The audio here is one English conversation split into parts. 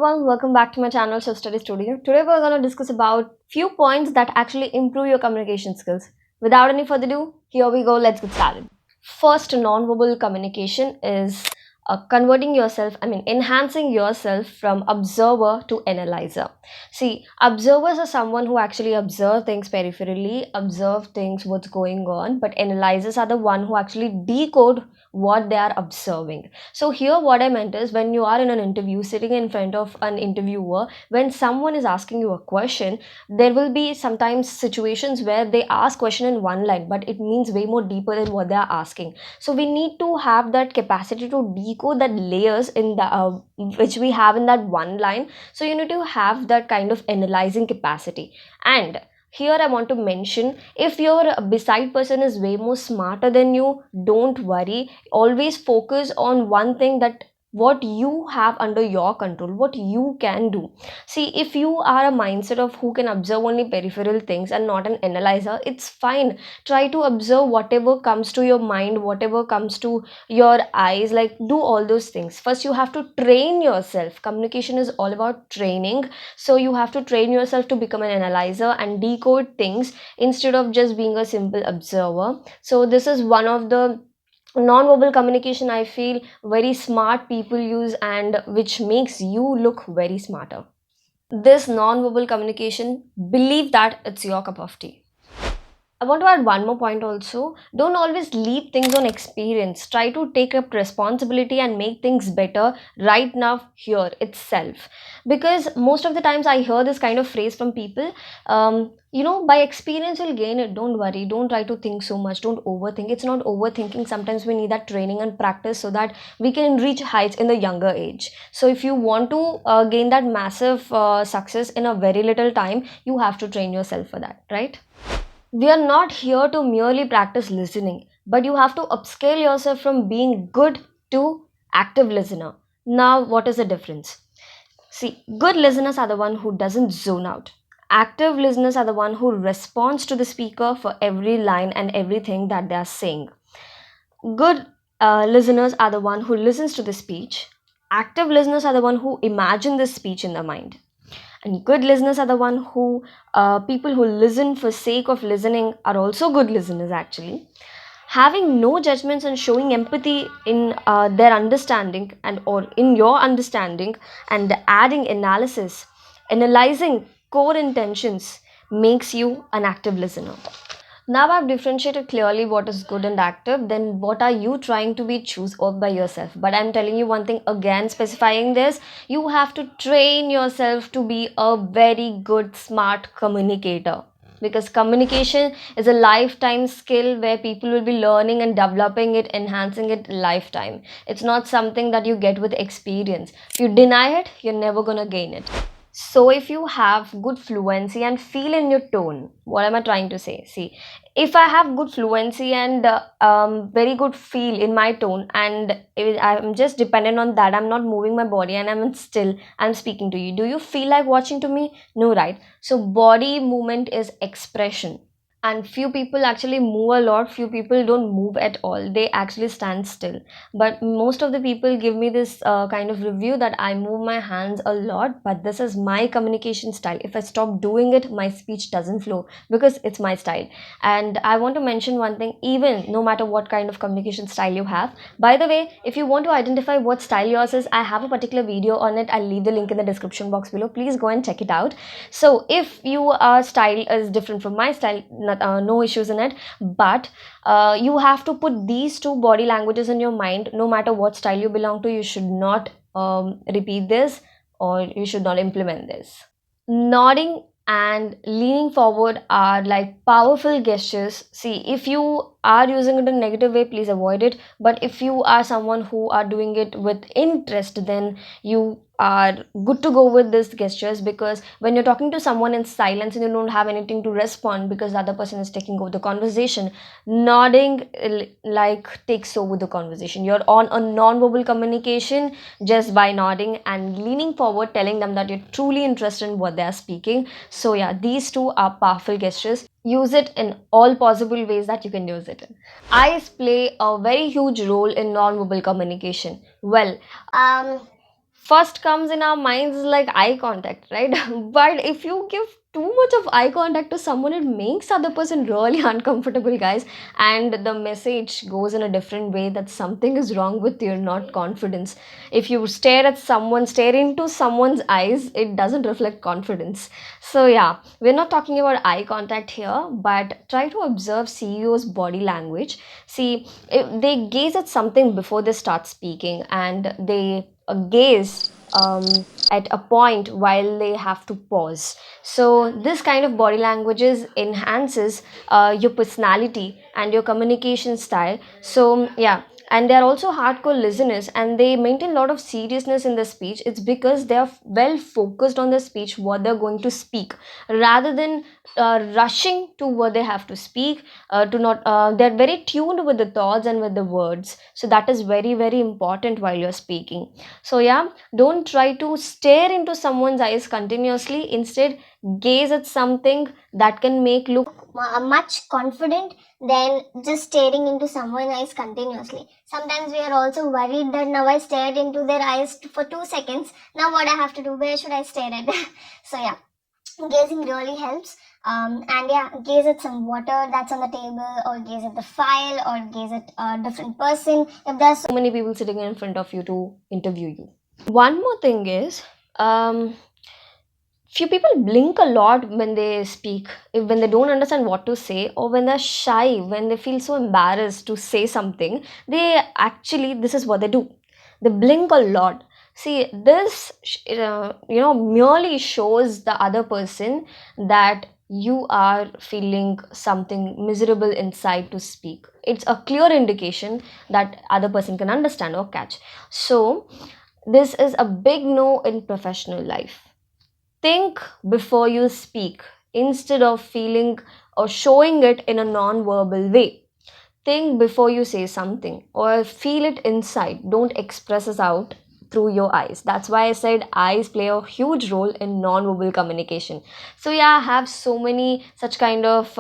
everyone, welcome back to my channel Self Study Studio. Today we're going to discuss about few points that actually improve your communication skills. Without any further ado, here we go, let's get started. First, non-verbal communication is enhancing yourself from observer to analyzer. See, observers are someone who actually observe things peripherally, observe things what's going on, but analyzers are the one who actually decode what they are observing. So here what I meant is, when you are in an interview sitting in front of an interviewer, when someone is asking you a question, there will be sometimes situations where they ask question in one line, but it means way more deeper than what they are asking. So we need to have that capacity to decode that layers in the which we have in that one line. So you need to have that kind of analyzing capacity. And here I want to mention, if your beside person is way more smarter than you, don't worry. Always focus on one thing, that what you have under your control, what you can do. See, if you are a mindset of who can observe only peripheral things and not an analyzer, it's fine. Try to observe whatever comes to your mind, whatever comes to your eyes, like do all those things. First you have to train yourself. Communication is all about training. So you have to train yourself to become an analyzer and decode things instead of just being a simple observer. So this is one of the non-verbal communication I feel very smart people use, and which makes you look very smarter. This non-verbal communication, believe that it's your cup of tea. I want to add one more point also. Don't always leave things on experience. Try to take up responsibility and make things better right now, here itself. Because most of the times I hear this kind of phrase from people, by experience you'll gain it. Don't worry. Don't try to think so much. Don't overthink. It's not overthinking. Sometimes we need that training and practice so that we can reach heights in the younger age. So if you want to gain that massive success in a very little time, you have to train yourself for that, right? We are not here to merely practice listening, but you have to upscale yourself from being good to active listener. Now, what is the difference? See, good listeners are the one who doesn't zone out. Active listeners are the one who responds to the speaker for every line and everything that they are saying. Good listeners are the one who listens to the speech. Active listeners are the one who imagine the speech in their mind. And good listeners are the one who people who listen for sake of listening are also good listeners actually. Having no judgments and showing empathy in their understanding and or in your understanding, and adding analysis, analyzing core intentions, makes you an active listener. Now I've differentiated clearly what is good and active, then what are you trying to be choose all by yourself. But I'm telling you one thing again, specifying this, you have to train yourself to be a very good, smart communicator. Because communication is a lifetime skill where people will be learning and developing it, enhancing it lifetime. It's not something that you get with experience. If you deny it, you're never gonna gain it. So if you have good fluency and feel in your tone, what am I trying to say? See, if I have good fluency and very good feel in my tone, and I'm just dependent on that, I'm not moving my body and I'm speaking to you. Do you feel like watching to me? No, right? So body movement is expression. And few people actually move a lot, few people don't move at all, they actually stand still. But most of the people give me this kind of review that I move my hands a lot, but this is my communication style. If I stop doing it, my speech doesn't flow, because it's my style. And I want to mention one thing, even no matter what kind of communication style you have, by the way, if you want to identify what style yours is, I have a particular video on it. I'll leave the link in the description box below. Please go and check it out. So if your style is different from my style, no issues in it, but you have to put these two body languages in your mind. No matter what style you belong to, you should not repeat this, or you should not implement this. Nodding and leaning forward are like powerful gestures. See, if you are using it in a negative way, please avoid it. But if you are someone who are doing it with interest, then you are good to go with these gestures, because when you're talking to someone in silence and you don't have anything to respond because the other person is taking over the conversation, nodding like takes over the conversation. You're on a non-verbal communication just by nodding and leaning forward, telling them that you're truly interested in what they are speaking. So yeah, these two are powerful gestures. Use it in all possible ways that you can use it in. Eyes play a very huge role in non-verbal communication. Well, first comes in our minds is like eye contact, right? But if you give too much of eye contact to someone, it makes the other person really uncomfortable, guys, and the message goes in a different way that something is wrong with your not confidence. If you stare into someone's eyes, it doesn't reflect confidence. So yeah, we're not talking about eye contact here, but try to observe CEO's body language. See, if they gaze at something before they start speaking, and they gaze at a point while they have to pause. So this kind of body languages enhances your personality and your communication style. So yeah, and they are also hardcore listeners, and they maintain a lot of seriousness in the speech. It's because they are well focused on the speech, what they're going to speak, rather than rushing to what they have to speak. To not They're very tuned with the thoughts and with the words, so that is very very important while you're speaking. So yeah, don't try to stare into someone's eyes continuously. Instead, gaze at something that can make look much confident than just staring into someone's eyes continuously. Sometimes we are also worried that now I stared into their eyes for 2 seconds. Now what I have to do? Where should I stare at? So yeah, gazing really helps. And yeah, gaze at some water that's on the table, or gaze at the file, or gaze at a different person. If there's so many people sitting in front of you to interview you. One more thing is, few people blink a lot when they speak, when they don't understand what to say, or when they're shy, when they feel so embarrassed to say something. They actually, this is what they do, they blink a lot. See, this merely shows the other person that you are feeling something miserable inside to speak. It's a clear indication that other person can understand or catch. So this is a big no in professional life. Think before you speak instead of feeling or showing it in a non-verbal way. Think before you say something or feel it inside. Don't express it out through your eyes. That's why I said eyes play a huge role in non-verbal communication. So yeah, I have so many such kind of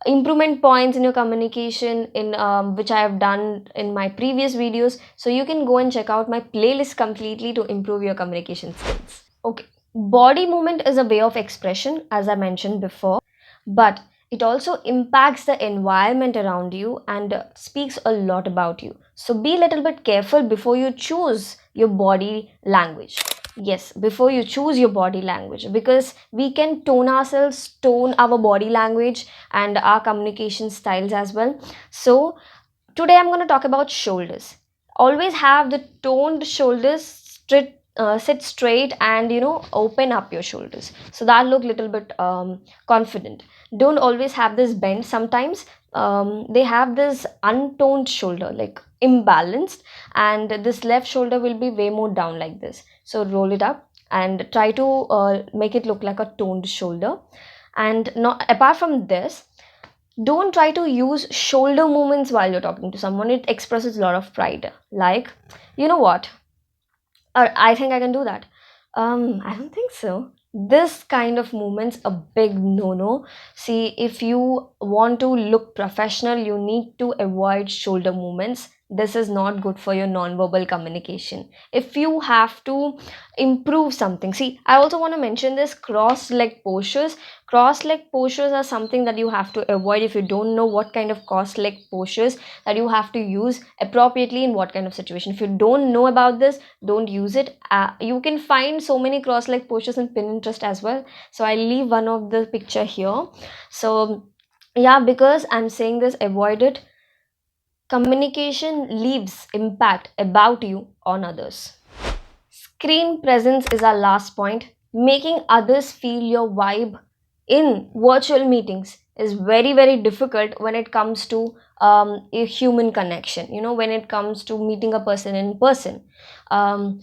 improvement points in your communication in which I have done in my previous videos. So you can go and check out my playlist completely to improve your communication skills. Okay. Body movement is a way of expression, as I mentioned before, but it also impacts the environment around you and speaks a lot about you. So be a little bit careful before you choose your body language. Yes, before you choose your body language, because we can tone our body language and our communication styles as well. So today I'm going to talk about shoulders. Always have the toned shoulders, sit straight, and open up your shoulders so that look little bit confident. Don't always have this bend. Sometimes they have this untoned shoulder, like imbalanced, and this left shoulder will be way more down like this. So roll it up and try to make it look like a toned shoulder. And not apart from this, don't try to use shoulder movements while you're talking to someone. It expresses a lot of pride, like, you know what, or I think I can do that. I don't think so. This kind of movements a big no-no. See, if you want to look professional, you need to avoid shoulder movements. This is not good for your non-verbal communication. If you have to improve something, see, I also want to mention this cross-leg postures. Cross-leg postures are something that you have to avoid if you don't know what kind of cross-leg postures that you have to use appropriately in what kind of situation. If you don't know about this, don't use it. You can find so many cross-leg postures in Pinterest as well. So I'll leave one of the picture here. So yeah, because I'm saying this, avoid it. Communication leaves impact about you on others. Screen presence is our last point. Making others feel your vibe in virtual meetings is very, very difficult when it comes to a human connection, when it comes to meeting a person in person. Um,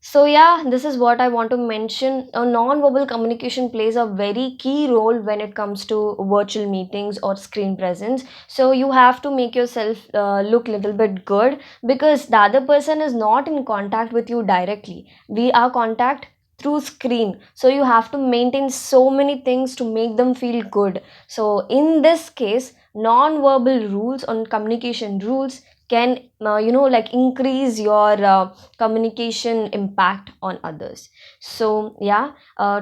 so yeah, this is what I want to mention. A non-verbal communication plays a very key role when it comes to virtual meetings or screen presence. So you have to make yourself look little bit good, because the other person is not in contact with you directly. We are contact through screen, so you have to maintain so many things to make them feel good. So in this case, non-verbal rules on communication rules can like increase your communication impact on others. So yeah,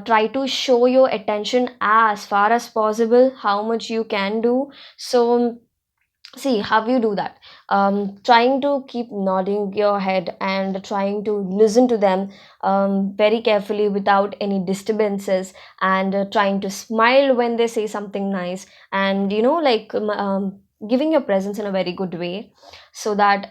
try to show your attention as far as possible, how much you can do. So see how you do that. Trying to keep nodding your head and trying to listen to them very carefully without any disturbances, and trying to smile when they say something nice, and like giving your presence in a very good way, so that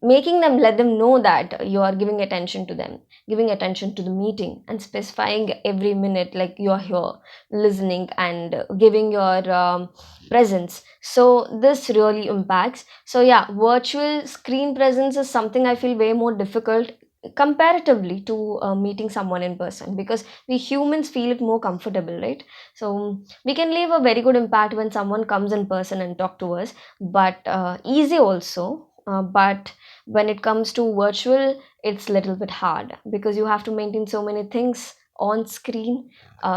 making them, let them know that you are giving attention to them, giving attention to the meeting, and specifying every minute like you are here listening and giving your presence. So this really impacts. So yeah, virtual screen presence is something I feel way more difficult comparatively to meeting someone in person, because we humans feel it more comfortable, right? So we can leave a very good impact when someone comes in person and talk to us, but easy also, but when it comes to virtual, it's a little bit hard, because you have to maintain so many things on screen,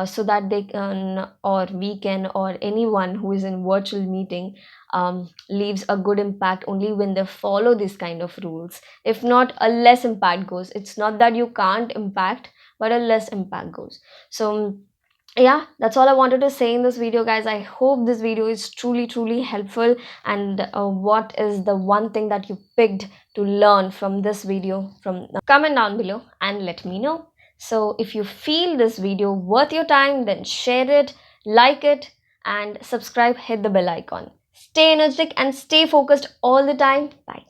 so that they can, or we can, or anyone who is in virtual meeting leaves a good impact only when they follow this kind of rules. If not, a less impact goes. It's not that you can't impact, but a less impact goes. So yeah, that's all I wanted to say in this video, guys. I hope this video is truly helpful. And what is the one thing that you picked to learn from this video? From comment down below and let me know. So if you feel this video worth your time, then share it, like it, and subscribe. Hit the bell icon. Stay energetic and stay focused all the time. Bye.